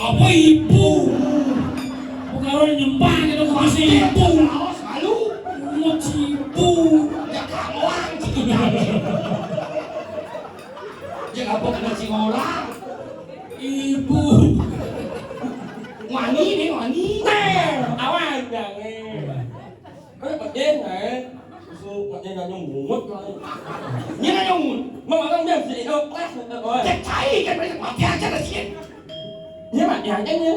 Apa ibu? Kalau nyembah itu masih ibu. Selalu Mau ibu. ya kamu orang ya apa kena orang Ibu. wani nih wani Awan jangan. Bật đen này. Su bật đen là nhung ngủ mất rồi. như là nhung Mà không biết gì đâu, lát nữa rồi. chắc thấy cái mấy thằng mặt cha chắc là chuyện Nhưng mà nhà chắc nhá.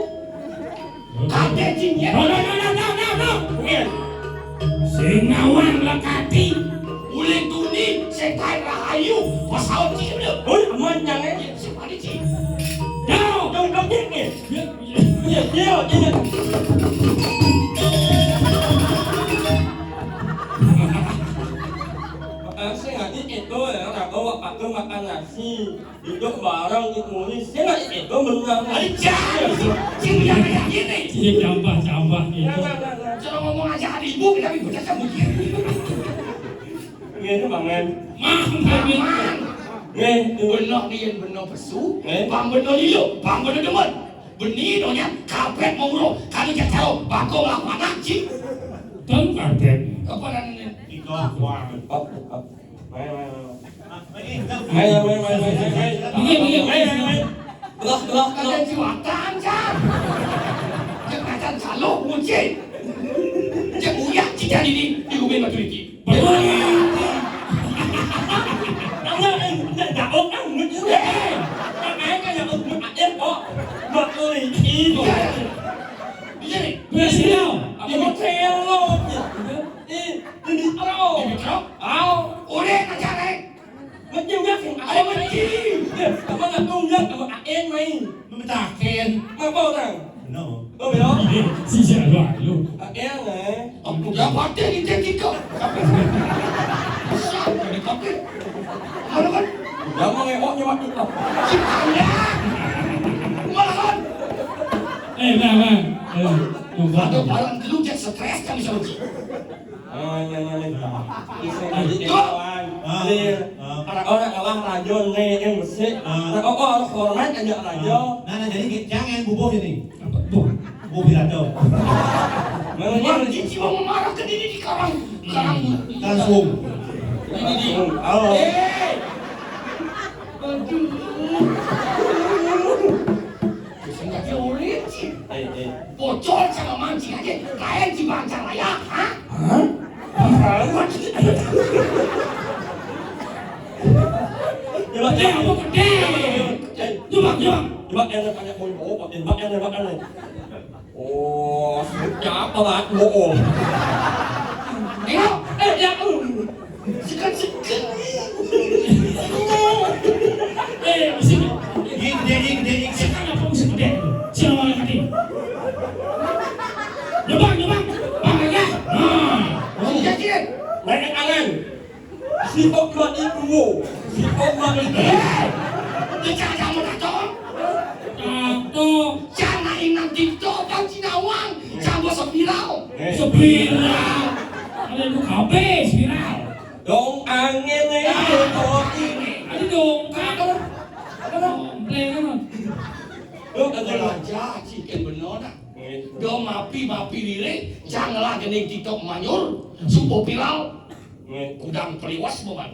cảm thấy gì nhé No. Singawan lekati. Ulen tuni saya thay rahayu pasal cium được Ôi, mình nhà ấy. siapa di sini No. Đông nhất kìa. Nhiều chứ. Saya nggak itu ya, kalau aku makan nasi, hidup bareng itu nih, saya nggak itu benar. ada jahil cium yang kayak gini Iya jambah itu. jangan ngomong aja hari ibu tapi bocah kamu gini Nghe các bạn em. aman Nghe, đừng benar dia benar pesu Eh? bang benar dia bang benar demen benih donya kapet mau bro kalau jatuh bako lakukan anjing Tấm karpet. apa namanya ada jiwatan kan jangan salo muncul jangan uyak kita ini di rumah batu ini Presiden. Udah aja nih ada mencim Mentaken. Si jalan lu. aku dapat dari teknika siapa nih kopi malah kan ciptanya malah kan Bang. ada barang dulu jadi stres kan bisa uji Orang kalah rajo nih yang bersih. Orang hormat aja rajo. Nah, jadi jangan bubuh ini. Bu. Bubuh pidato. orang cici mau marah ke diri di karang Langsung. ini di Halo. Sehingga dia licin bocor sama mancing aja kayak di bancang raya hah? Coba Apa gede? Coba. Coba em tanya bố bố tiền bắt em này. Ồ, chả có bạn bố ổn. Tengok si omat ibu, si omat ibu. Jangan menakut. Tato. Jangan ingat TikTok dan Cinawang. Jangan buat sepirau. Spiral. Ada itu kabe spiral. Dong angin ni ini. Ada dong kan. Komplain kan. Lu ada Raja cikin benar tak? Do mapi diri. Janganlah kena TikTok manyur. Supo pirau. Kudang peliwas bukan.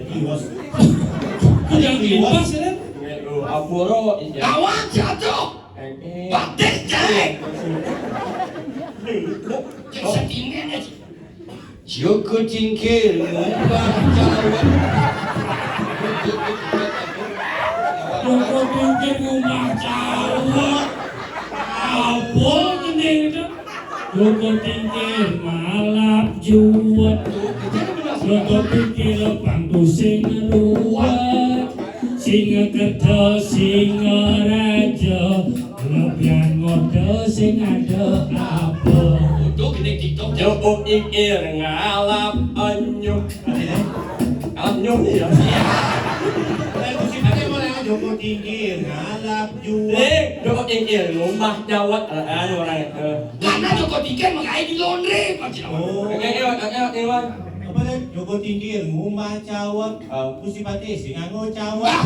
Iwas. Yang dilepas kan. Apuro iya. Kawan jatuh. Batik cek. Setinggi aja. Joko tingkir ngubah jalan. Joko tingkir ngubah jalan. Apa ini itu? Joko tingkir malap juat. Joko tingkir pangku sing ruwet. Singa kerja singa raja. Lebihan ngode sing ada apa? Udah kena TikTok. Joko ingkir ngalap anyuk. Ngalap nyuk ya. Aku sih pakai mulai Joko tinggi, ngalap jual. Joko ingkir rumah jawat anu orang. Karena Joko tingkir makanya di laundry. Oh, Iwan. apa lagi? Joko tinggi, ngumah cawat. Kusi pati, singango cawat.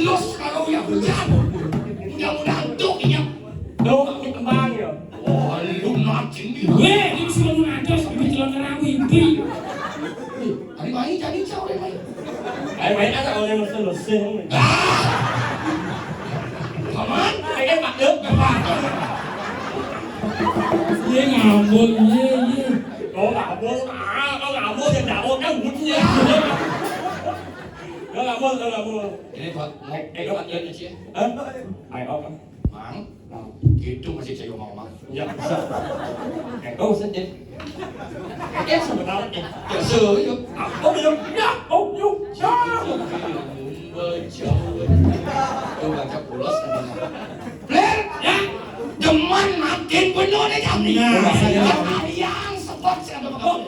Los kalau yang hujan. Mudah-mudahan tuh ya. Dong kembang ya. Oh, lu macam ni. Weh, ini sih mau ngaco sampai jalan kerawi impi. Hari main jadi jauh deh main. Ai ada orang mesin. Paman, Ai mak dek. Ye ngambul, ye. Kau ngabul yang ngabul kan butnya. Kau ngabul. ini Pak, mau kau ada sih. Ai apa? Mang, gitu masih saya mau mang. Ya bisa. Kau sedih. Sebenarnya. Ya seuyu. Aku bilang ya, oh yuk, siapa? Tuh baca pulas kan. Blair, ya. Deman makin benar deh jam ni. Yang sebab siapa kau?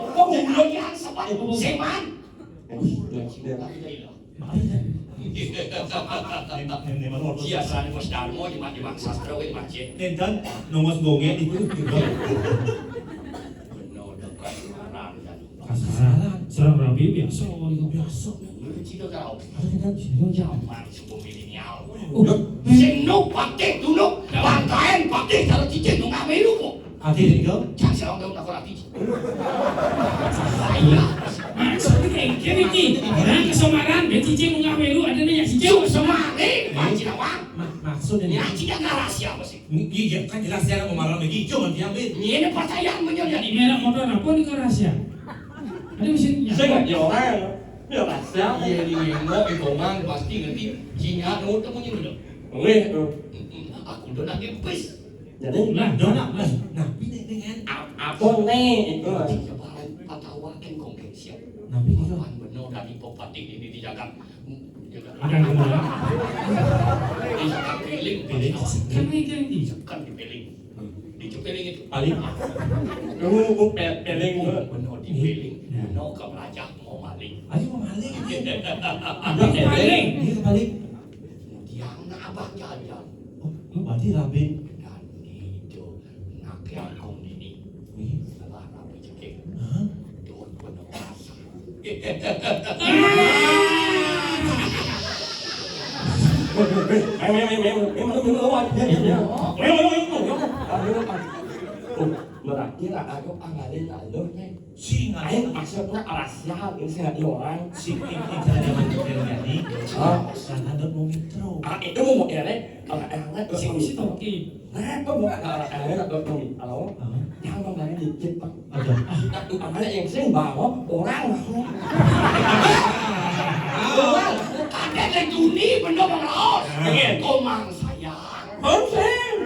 Yang sebab seman. Biasanya bos darmo di mana sastra di masjid. Nentan, nomos gonge itu. Benar dekat maran dan. Kasaran, serang rabi biasa itu biasa. Cita kau. Ada kan Zaman sebelum milenial. Sing nuk pakai tunuk, bangkain pakai kalau cicit nuk amelu kok. Ati itu. Jangan serang kau nak rapi. Saya. Maksudnya kayak gini, orang kesamaran, dia cicing nggak melu, ada nih yang cicing. Semari, macam apa? Maksudnya Ini tidak rahasia apa sih? iya kan jelas dia mau marah lagi, cuma diambil. Ini percayaan menjadi Merek motor apa nih kan rahasia? Ada mesinnya. Saya nggak orang. Dia rahasia. Iya di Wimo, di Komang pasti ngerti. Cina nol temunya dulu. Aku udah nangis pes. Jadi Lah, Dona, nah, ini dengan apa nih itu? Sebaran patawa kan kongkeng siap. nabi itu. Kawan benar dari popati ini dijaga. akan kemana? Dijaga piling. Kan ini kan ini. Kan di piling. Di piling itu. Paling Lu peling Benar di piling. Benar ke raja mau maling. Ayo mau maling. Ada paling. Ini paling. Yang abah jajan. Oh, berarti rabi. Dan itu nak yang kong ini. Setelah rapi cekik. Hah? Tuhan benar rasa. Berarti aku angalin alurnya. Si Ayo ngain maksudnya rahasia ini saya di orang. si ini zaman ini. Dan ada mau intro. Itu mau ini orang enak Si mesti toki. Nah, kok bukan orang enak atau halo? Yang mengenai dikit pak. Ada. Itu amanya yang sering bawa orang. Orang ada yang juni benar mengaos. Komang sayang. Penting.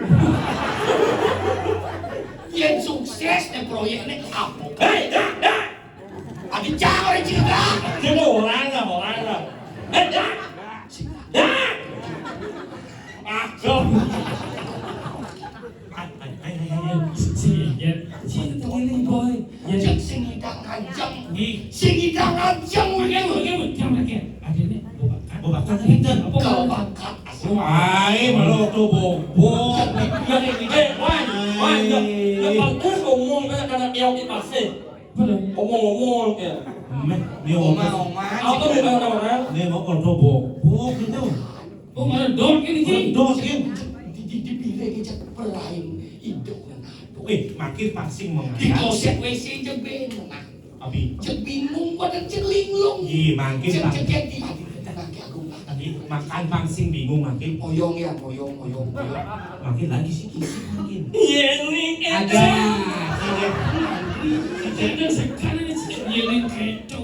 Yang sukses dan proyeknya apa? Hei, dah. Ada jangan orang cerita. Dia orang lah. Dah. Masuk. Si ya, si itu ini boy. Ya Cek sini dah panjang. Di Sing hidang ajang. bagaimana jam lagi ada ini boba kan pinter Kau bakat asal. Ai mà lô tô bồ. Wan, lepas tu ngomong kan eo di pasir. Ngomong ya. Mẹ, nhiều Oma mà. oma. Aku tu bukan orang. Nên nó còn tô bồ. Bồ cái đâu? oh mana dor ini sih Đô kia. Dipilih ke pelain hidup na. Ui, makin passing mà Di ngài. kloset WC jeung benar. Abi. Jeung bingung pada jeung linglung. Gì makin Jeung passing. jeung di tenang ke aku lah. Tadi makan passing bingung makin. Moyong ya, moyong. Makin lagi sih makin. Ini Ada. ada sekarang ini yang keto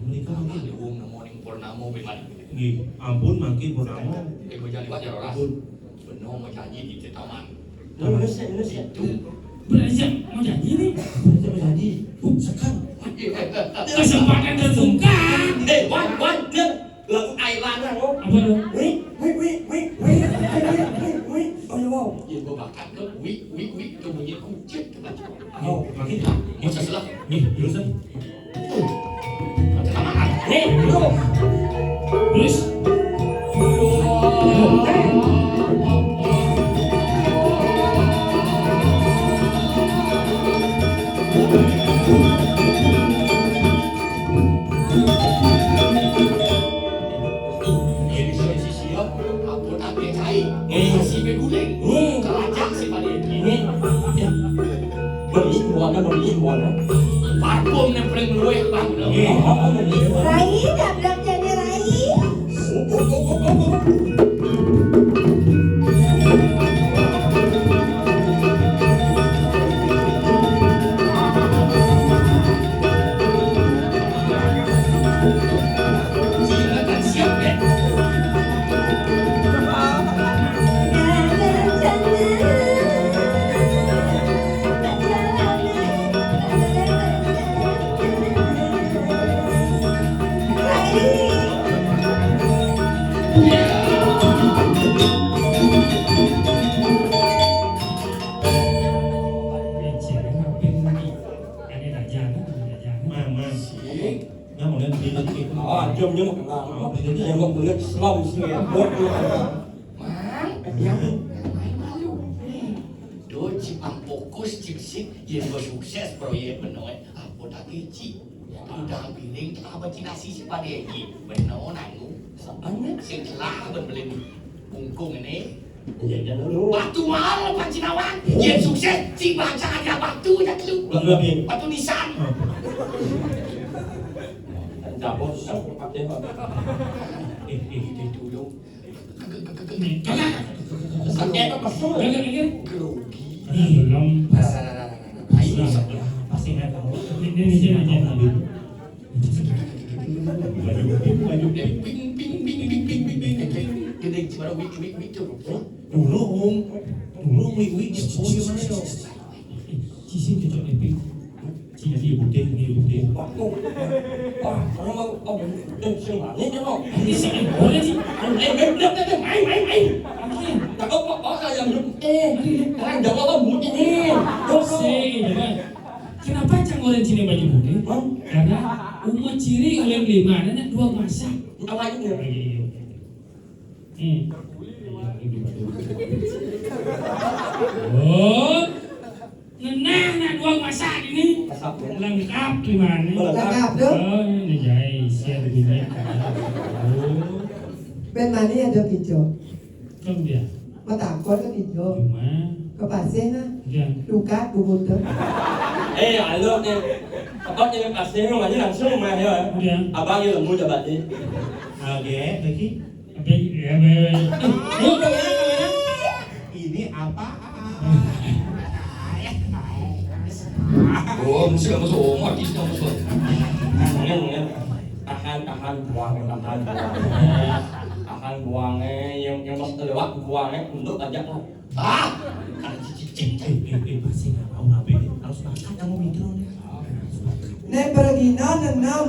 Mereka makin. Wong na morning purnamo beman. Gì, ampun makin purnamo. Ibu jadi liwat ya ora. Benar mau janji di taman. Ini sih. Itu belajar mau janji nih Jadi, sekarang. kesempatan terbuka Wan, dia lagu Ailan kan? apa dong Wih. Oh ya wow. ya gua bakat lo. Wih tu bunyi kucing. Oh, makin. Mau sebelah. Nih, jurusan. Taman. Nih, bro. terus Parfum yang paling luwe bang. Rai, dabrak jadi Rai. Silakan siap ya. Mang. Nó một lên đi lên kia. Trông như một đứa slum sih ya. Mang, yang main malu. Do cipang fokus cipsik yang bersukses proyek benar. Apa tak kecil. Udah piring telah bercinasi si pada ini. Benar nangu. Sebenarnya setelah berbeli bungkung ini. Batu mahal lepas Cinawan. Yang sukses si bangsa ada batu ya lu. Batu nisan. Jabot susah pakai apa? Dulu. Sakit apa pasal? Grogi. belum Ayo sebelah. Pasti nggak tahu. ini Gede cuma wik tu. Dulu wik oh gimana dong? cisim cocok leping cina dia putih Waktu. Kalau mau ini kan lo. ini sih boleh sih Main. Tak apa saya yang kan jangan lo mungkin ini. kenapa cang orang Cina baju putih karena umat ciri ulen 5 dan 2 masak Apa ini? oh nenang nak 2 masak ini Masak ya. lengkap gimana Lengkap dong. oh ini jai siap dunia oh Bên mà đi ada hijau. không dia Mà tạm có cái hijau. cuma Có bà sen á. dia Dukat bubut tu. Lo ni. Apa yang pasir rumahnya langsung rumah ya. dia Abang yang mau jabat ni. Oke, lagi. apa ya oh kemana Ini apa? Oh, mesti kamu semua mati kamu semua. Tahan buangnya yang pas lewat buangnya untuk ajak lah. Ah, kan cicing. Pasti nggak tahu ngapain. Harus makan kamu mikro nih. Nên pergi na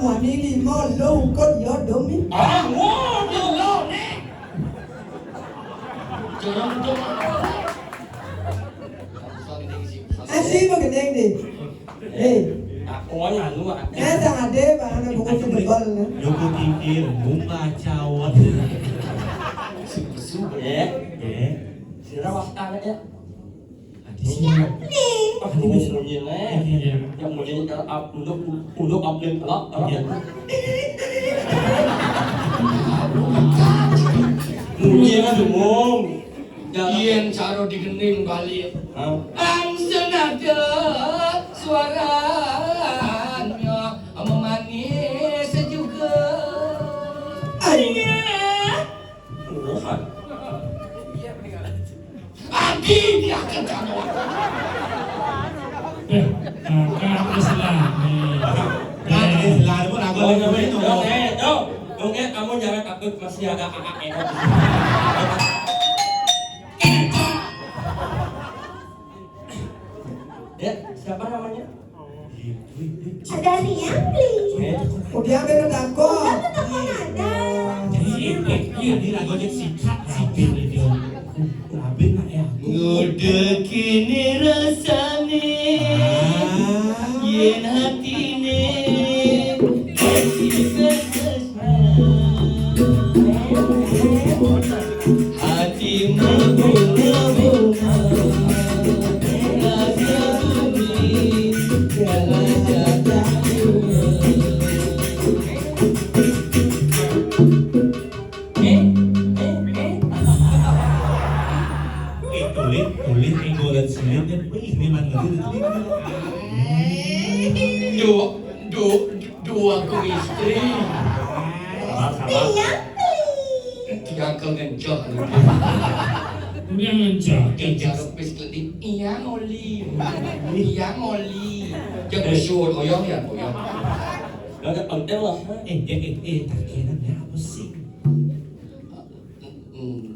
mua ni lima lo kot yo domi. Ah, wow, lo ni. Jangan betul. Asih pakai deng ni. Eh, pokoknya lu ah. Jangan ada barang buku jebol. Yo ku tingkir rumah cawat. Ya. Sira waktu ya. Di sini. Aku mungkin yang mungkin untuk update kalau mungkin ngomong Yen caro digening balik. Ang senada suaranya memanis juga. Adi dia akan caro. Kakak Islam nih. Lalu pun aku itu. Oke, kamu jangan takut masih ada kakak enak. Ya, siapa namanya? Ada Riamli. Udah ambil takut. Ini lagu aja sikat sipil itu. Labin lah ya. Udah kini rasane yen hatine hatimu bunga-bunga rasa bumi dalam jatuh. Tulis inggolan senin dan ini mana Dua ku istri Riamli. tiga ke ngencok Dia ngencok. kerja repis kelip iya ngoli jangan syur oyong ya oyong Gak ada penting lah. tak kira apa sih?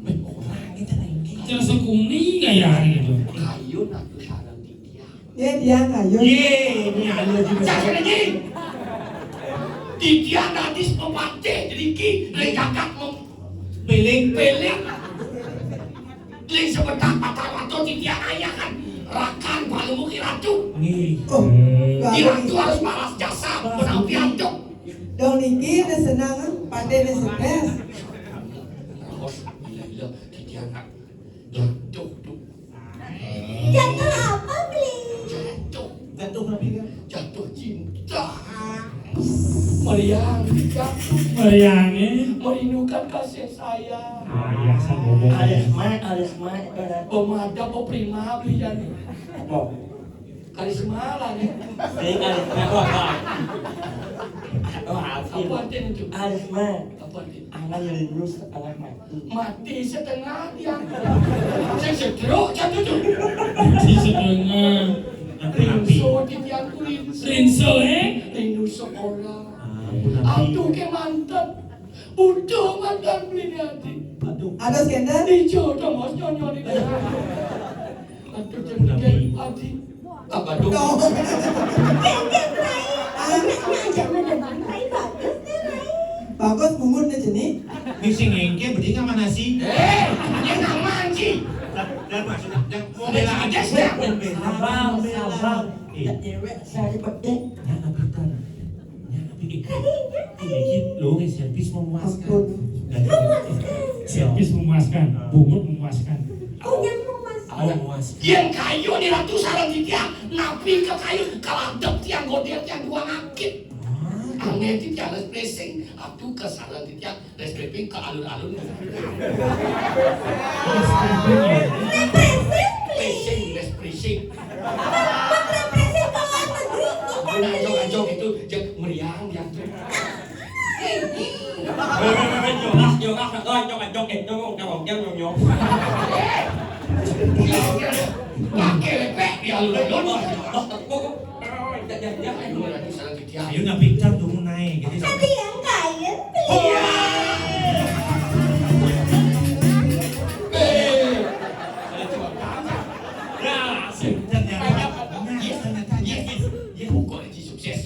Orang kita lagi. Cara kuning nggak ya gitu. kayu nak sarang dia Dia nggak yuk. Ini ada juga. Jangan lagi. Dia nadis pemate jadi ki kakak Piling. Ling sebentar patah atau dia ayah kan rakan paling mungkin ratu. Nih. Oh, Ratu harus balas jasa menang pianto. dong niki udah senang kan, pandai udah stres. Harus gila dia nak jatuh tuh Jatuh apa, Bli? Jatuh nabi kan? jatuh cinta. Meriang jatuh Bayangin. merindukan kasih sayang. Ayah sama bobo. Alisma. Pemada prima biar Mau. karisma lah nih. Ini alisma wah. Wah, Apa artinya itu? alisma. Apa artinya? Anak lulus anak mati. Mati setengah tiang. Saya sedruk jatuh tuh. Di setengah. Rinso di tiang kulit. Rinso Rindu sekolah. Nabi. Aduh ke mantan. Udah mantan beli hati. Aduh. Ada skandal? Di jodoh mas nyonyo di dalam. Aduh jadi hati. Apa dong? Gantian, Rai. Anaknya aja mendengar Rai bagus nih, Rai. Bagus bungun deh jenis. Misi ngengke berdiri sama nasi. Dia nggak manci. Dan maksudnya yang mau Bela aja sih. Sabar. Ya cewek saya pedek. Nyana pitan. Nyana pitan. Ini lo servis memuaskan. Servis memuaskan. Bungut memuaskan. Punya mas. Memuaskan. Yang kayu di ratu sarang di tiang. Napi ke kayu. Kaladep tiang godel tiang dua ngakit. Aneh di tiang les pressing. Aku ke sarang di tiang les pressing ke alun-alun. Pressing les pressing. Representasi ke luar negeri. Anjok-anjok itu jeng meriang yang tuh. Pakai lepek di alun-alun. Ayo ratu sarang di tiang. Ayo napikan tuh naik. Jadi Tapi yang kaya, Bli.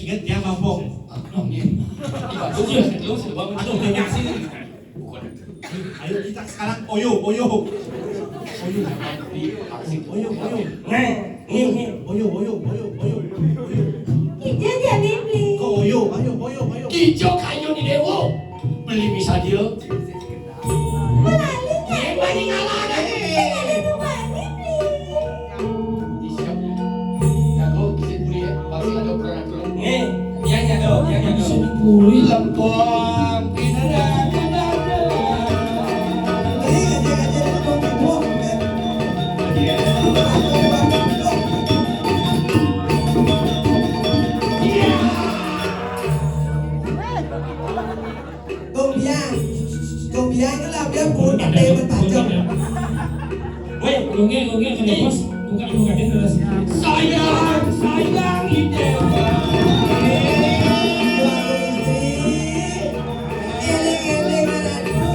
ingat dia mabok. Ayo kita sekarang oyo. Oyo. Nih. Iya jadi Boyo. Kijo kayu di dewo. Beli bisa dia. Malalingnya. Bani ngalah deh. Ada rumah ini, please. Siap. Jago kisit buri ya. Pasti ada peraturan. Yang ada. Sini puri. Lempong pindah kadada. Ini aja ngomong kan. Công biang nó làm cho cuốn bạc đêm bên phải chồng. Gongnya kalau bos buka dia terus. Sayang di dewa. Eling-eling anakku.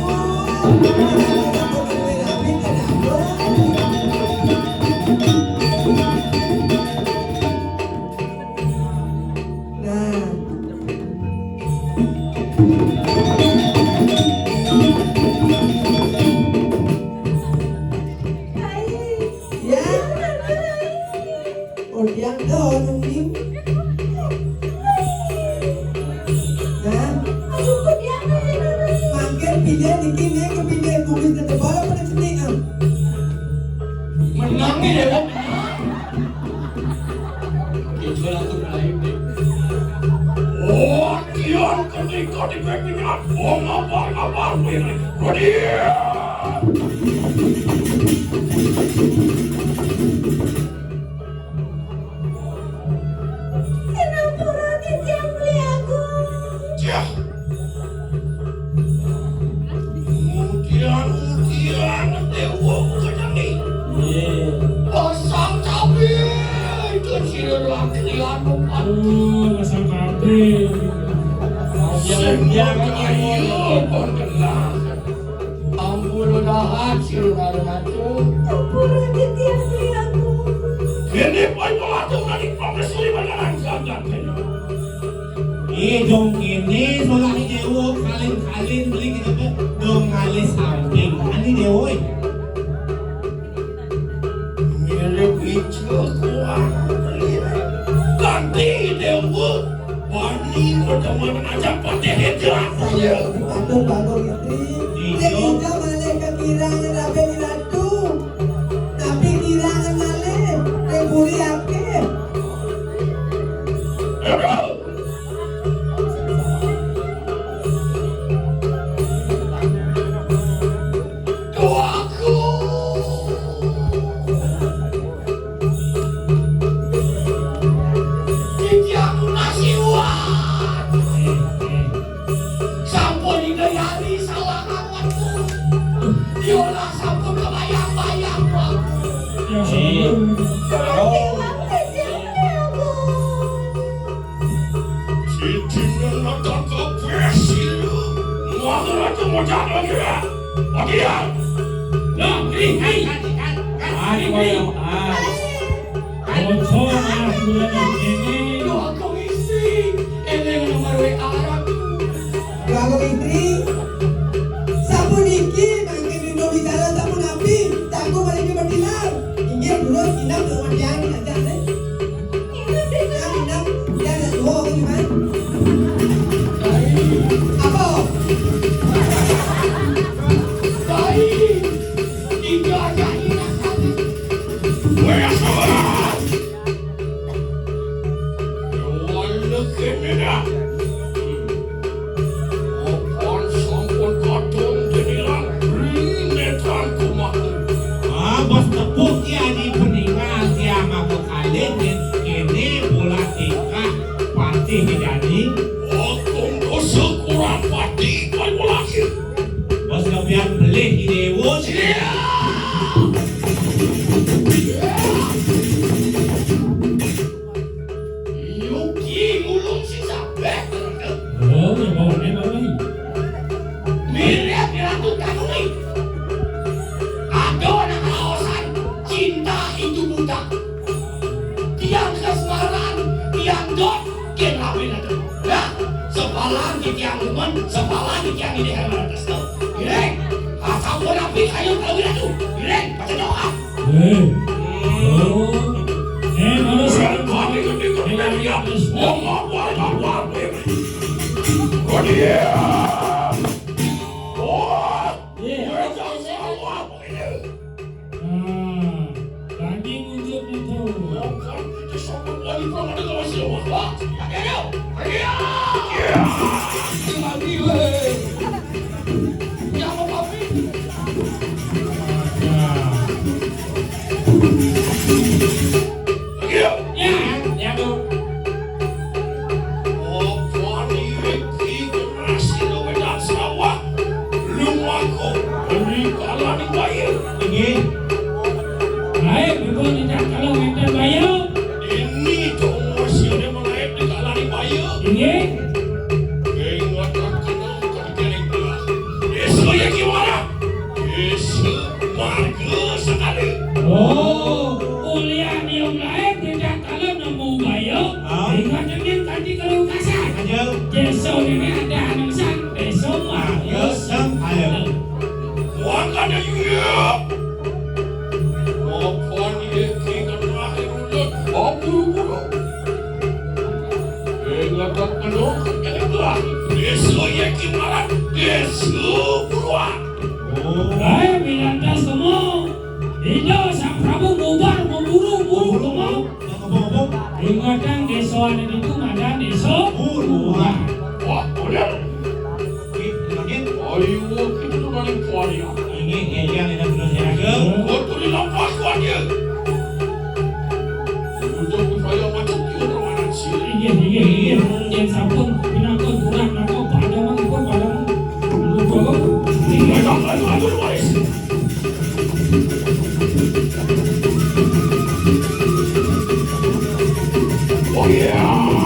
Menang di dewa. Kecuali aku lain deh. Oh, kian ketika di backingan. Oh, ngabar ini. Kenapa Radit yang beli aku? Ya. Kemudian dewa bukan ini. Pasang cabai itu siapa kalian lupa? Pasang kabel. Jangan ayo kondenlah. Ampun udah hasil ngaruh-ngaruh. Kenapa Radit yang beli aku? Ini poin pelatung dari profesori bakalan gagal. Dong ini soalnya ini dewo kalin beli kita tuh dong ngalis samping. Ani dewo. Mirip hijau kuat. Ganti dewa. Wani berteman aja pakai hijau. Bangun istri. Dia kita malaikat kirangan rabe di ratu. Tapi kirangan malaikat. Rebuli ake. Doaku. Ikhtiarmu nasiwan. Sampun digayari salah awakmu. Diolah sampun kebayang-bayang waktu. Radit yang beli aku. Cincin nonton ke presiden. Mau aja mau jalan ya. Bagian. Nah, ini. Bocor malah bulan ini. Doaku istri. Ini nomor WA aku. Bangun istri. Sampun iki mangke dino bicara sampun nabi. Taku malaikat berdinar. Inggih dulu inam rumah yang aja deh. Inam jangan dua gimana? Apa? Baik. Tiga aja ingat kali. Wah, sabar. Wala kene dah. Opon sampun kadung denilang. Netan kumaku. Bos tepuk ya di peninggal dia mau kalin ini bola tika pasti jadi. Atung dosa kurang pati kau lagi. Bos kemudian beli dewo sih. Yuki mulung si sampai. Oh, ya bawa lagi. Mirip ratu kanuni. Ada anak kawasan cinta itu buta. Tiang kesemaran, tiang dot, kian lapin itu. Nah, sepalan di tiang teman, sepalan di tiang di daerah atas tu. Ireng, asal pun api kayu kawin itu. Ireng, baca doa. Oh. Mana sih? Kami ketika Wilayah Tresno. Lagi ngunjuk itu. Ya tuh. Baik, ibu tidak kalau enten bayu. Ini. Oh, kuliah di yang lain tidak kalau nemu bayu. Ingat dengan tadi kalau kasar. Besok ini ada anusan. Besok bayu. Baik, binatang semua. Itu sang Prabu bubar memburu semua. Ingatan desoan itu ada deso buruan. Iya, yang sampun pinangkut kurang nakau pada mangkut pada Oh yeah!